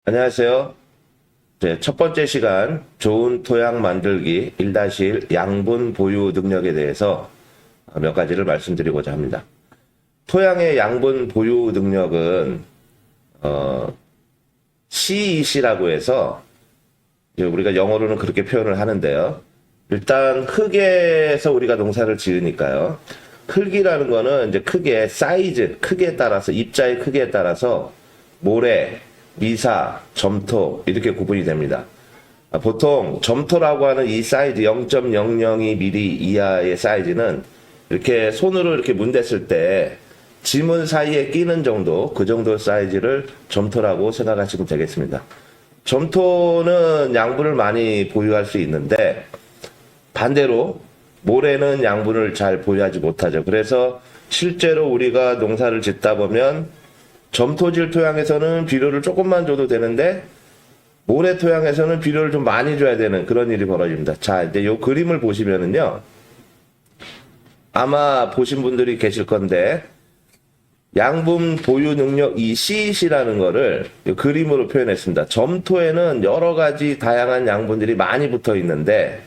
안녕하세요. 첫 번째 시간 좋은 토양 만들기 1-1 양분 보유 능력에 대해서 몇 가지를 말씀드리고자 합니다. 토양의 양분 보유 능력은 CEC라고 해서 우리가 영어로는 그렇게 표현을 하는데요. 일단 흙에서 우리가 농사를 지으니까요. 흙이라는 거는 이제 크게 사이즈, 크기에 따라서 입자의 크기에 따라서 모래, 미사, 점토 이렇게 구분이 됩니다. 보통 점토라고 하는 이 사이즈 0.002mm 이하의 사이즈는 이렇게 손으로 이렇게 문댔을 때 지문 사이에 끼는 정도, 그 정도 사이즈를 점토라고 생각하시면 되겠습니다. 점토는 양분을 많이 보유할 수 있는데 반대로 모래는 양분을 잘 보유하지 못하죠. 그래서 실제로 우리가 농사를 짓다 보면 점토질 토양에서는 비료를 조금만 줘도 되는데 모래 토양에서는 비료를 좀 많이 줘야 되는 그런 일이 벌어집니다. 자, 이제 이 그림을 보시면은요. 아마 보신 분들이 계실 건데 양분 보유 능력 이 CEC라는 거를 그림으로 표현했습니다. 점토에는 여러 가지 다양한 양분들이 많이 붙어 있는데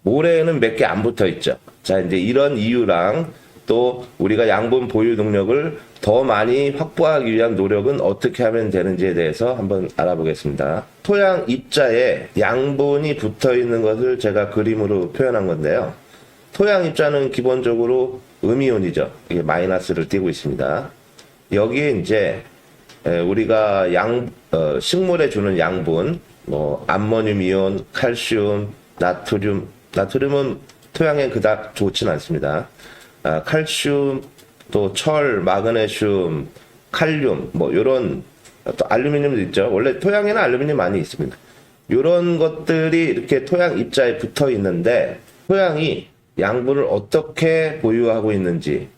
모래에는 몇 개 안 붙어 있죠. 자, 이제 이런 이유랑 또 우리가 양분 보유 능력을 더 많이 확보하기 위한 노력은 어떻게 하면 되는지에 대해서 한번 알아보겠습니다. 토양 입자에 양분이 붙어 있는 것을 제가 그림으로 표현한 건데요. 토양 입자는 기본적으로 음이온이죠. 이게 마이너스를 띄고 있습니다. 여기에 이제 우리가 식물에 주는 양분, 암모늄 이온, 칼슘, 나트륨은 토양에 그닥 좋진 않습니다. 칼슘, 또 철, 마그네슘, 칼륨, 요런, 또 알루미늄도 있죠. 원래 토양에는 알루미늄 많이 있습니다. 요런 것들이 이렇게 토양 입자에 붙어 있는데, 토양이 양분을 어떻게 보유하고 있는지,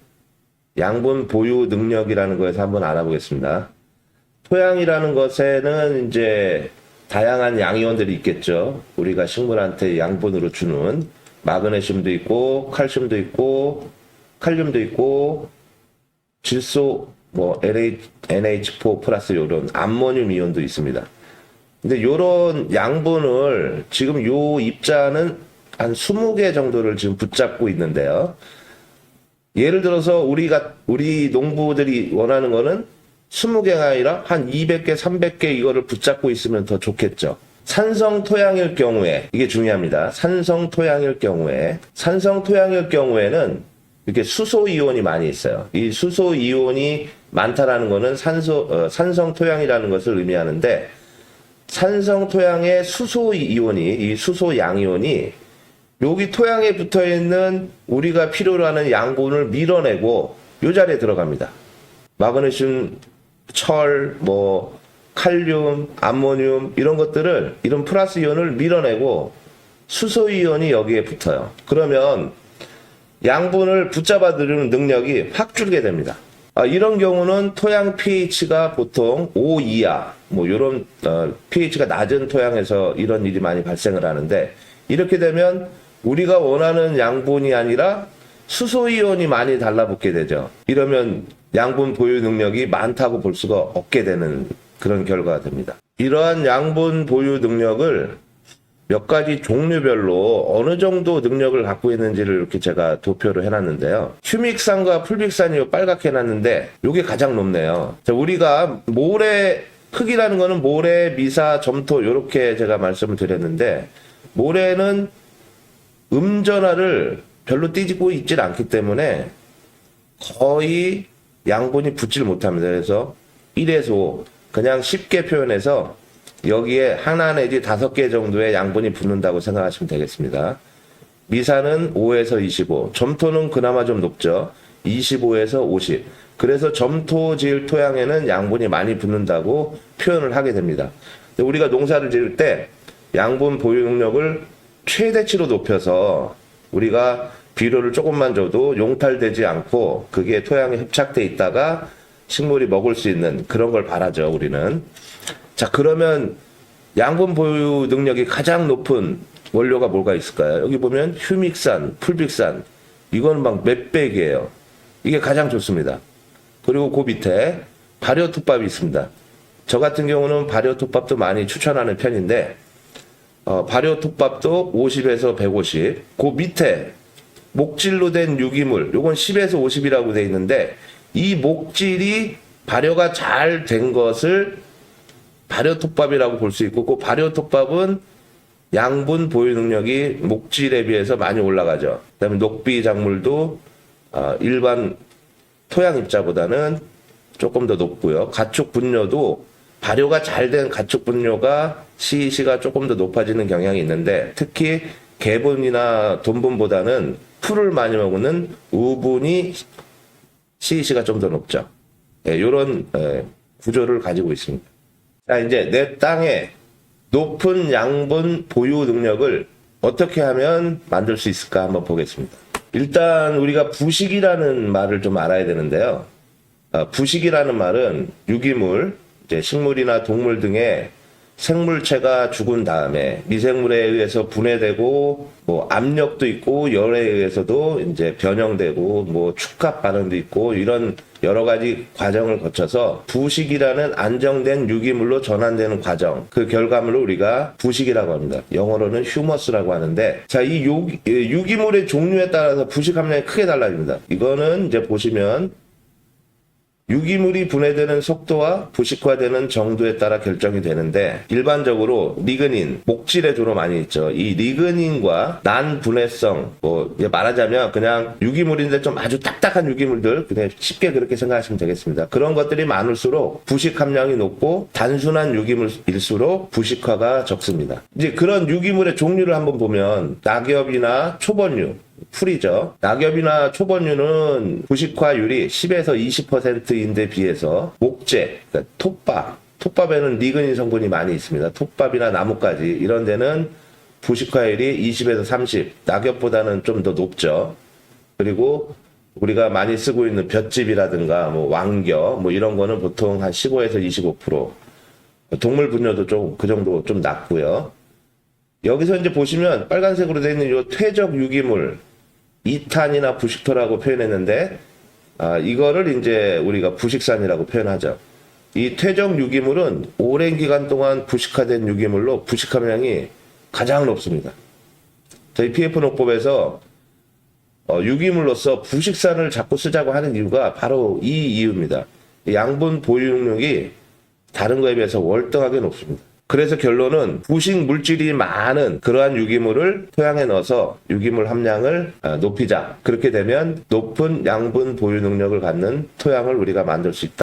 양분 보유 능력이라는 거에서 한번 알아보겠습니다. 토양이라는 것에는 이제 다양한 양이온들이 있겠죠. 우리가 식물한테 양분으로 주는 마그네슘도 있고, 칼슘도 있고, 칼륨도 있고, 질소, NH4 플러스 요런 암모늄 이온도 있습니다. 근데 요런 양분을 지금 요 입자는 한 20개 정도를 지금 붙잡고 있는데요. 예를 들어서 우리 농부들이 원하는 거는 20개가 아니라 한 200개, 300개 이거를 붙잡고 있으면 더 좋겠죠. 산성 토양일 경우에, 이게 중요합니다. 산성 토양일 경우에는 이렇게 수소 이온이 많이 있어요. 이 수소 이온이 많다라는 거는 산성 토양이라는 것을 의미하는데, 산성 토양의 수소 이온이, 이 수소 양이온이 여기 토양에 붙어 있는 우리가 필요로 하는 양분을 밀어내고 요 자리에 들어갑니다. 마그네슘, 철, 칼륨, 암모늄 이런 것들을, 이런 플러스 이온을 밀어내고 수소 이온이 여기에 붙어요. 그러면 양분을 붙잡아 들이는 능력이 확 줄게 됩니다. 이런 경우는 토양 pH가 보통 5 이하, 요런 pH가 낮은 토양에서 이런 일이 많이 발생을 하는데, 이렇게 되면 우리가 원하는 양분이 아니라 수소이온이 많이 달라붙게 되죠. 이러면 양분 보유 능력이 많다고 볼 수가 없게 되는 그런 결과가 됩니다. 이러한 양분 보유 능력을 몇 가지 종류별로 어느 정도 능력을 갖고 있는지를 이렇게 제가 도표를 해놨는데요. 휴믹산과 풀빅산이 빨갛게 해놨는데 이게 가장 높네요. 자, 우리가 흙이라는 거는 모래, 미사, 점토 이렇게 제가 말씀을 드렸는데, 모래는 음전화를 별로 띄고 있질 않기 때문에 거의 양분이 붙질 못합니다. 그래서 1에서 5, 그냥 쉽게 표현해서 여기에 하나 내지 5개 정도의 양분이 붙는다고 생각하시면 되겠습니다. 미사는 5에서 25, 점토는 그나마 좀 높죠. 25에서 50. 그래서 점토질 토양에는 양분이 많이 붙는다고 표현을 하게 됩니다. 우리가 농사를 지을 때 양분 보유 능력을 최대치로 높여서 우리가 비료를 조금만 줘도 용탈되지 않고 그게 토양에 흡착돼 있다가 식물이 먹을 수 있는 그런 걸 바라죠, 우리는. 자, 그러면 양분 보유 능력이 가장 높은 원료가 뭐가 있을까요? 여기 보면 휴믹산, 풀빅산, 이거는 막 몇백이에요. 이게 가장 좋습니다. 그리고 그 밑에 발효 톱밥이 있습니다. 저 같은 경우는 발효톱밥도 많이 추천하는 편인데 발효톱밥도 50에서 150. 그 밑에 목질로 된 유기물, 요건 10에서 50이라고 돼 있는데 이 목질이 발효가 잘 된 것을 발효톱밥이라고 볼 수 있고, 그 발효톱밥은 양분 보유 능력이 목질에 비해서 많이 올라가죠. 그다음에 녹비 작물도 일반 토양 입자보다는 조금 더 높고요. 가축 분뇨도 발효가 잘 된 가축 분뇨가 CEC가 조금 더 높아지는 경향이 있는데, 특히 개분이나 돈분보다는 풀을 많이 먹는 우분이 CEC가 좀 더 높죠. 이런 구조를 가지고 있습니다. 자, 이제 내 땅에 높은 양분 보유 능력을 어떻게 하면 만들 수 있을까 한번 보겠습니다. 일단 우리가 부식이라는 말을 좀 알아야 되는데요. 부식이라는 말은 유기물, 이제 식물이나 동물 등의 생물체가 죽은 다음에 미생물에 의해서 분해되고, 뭐 압력도 있고 열에 의해서도 이제 변형되고, 뭐 축합 반응도 있고, 이런 여러 가지 과정을 거쳐서 부식이라는 안정된 유기물로 전환되는 과정, 그 결과물을 우리가 부식이라고 합니다. 영어로는 휴머스라고 하는데, 자, 이 유기물의 종류에 따라서 부식 함량이 크게 달라집니다. 이거는 이제 보시면 유기물이 분해되는 속도와 부식화되는 정도에 따라 결정이 되는데, 일반적으로 리그닌, 목질에 주로 많이 있죠. 이 리그닌과 난분해성, 뭐 말하자면 그냥 유기물인데 좀 아주 딱딱한 유기물들, 그냥 쉽게 그렇게 생각하시면 되겠습니다. 그런 것들이 많을수록 부식 함량이 높고, 단순한 유기물일수록 부식화가 적습니다. 이제 그런 유기물의 종류를 한번 보면 낙엽이나 초번류, 풀이죠. 낙엽이나 초번류는 부식화율이 10에서 20%인데 비해서 목재, 그러니까 톱밥에는 리그닌 성분이 많이 있습니다. 톱밥이나 나뭇가지 이런 데는 부식화율이 20에서 30, 낙엽보다는 좀 더 높죠. 그리고 우리가 많이 쓰고 있는 볏짚이라든가 뭐 왕겨 뭐 이런 거는 보통 한 15에서 25%, 동물 분뇨도 좀 그 정도 좀 낮고요. 여기서 이제 보시면 빨간색으로 되어 있는 이 퇴적 유기물, 이탄이나 부식토라고 표현했는데, 이거를 이제 우리가 부식산이라고 표현하죠. 이 퇴적 유기물은 오랜 기간 동안 부식화된 유기물로 부식 함량이 가장 높습니다. 저희 PF 농법에서 유기물로서 부식산을 자꾸 쓰자고 하는 이유가 바로 이 이유입니다. 양분 보유 능력이 다른 거에 비해서 월등하게 높습니다. 그래서 결론은 부식 물질이 많은 그러한 유기물을 토양에 넣어서 유기물 함량을 높이자. 그렇게 되면 높은 양분 보유 능력을 갖는 토양을 우리가 만들 수 있다.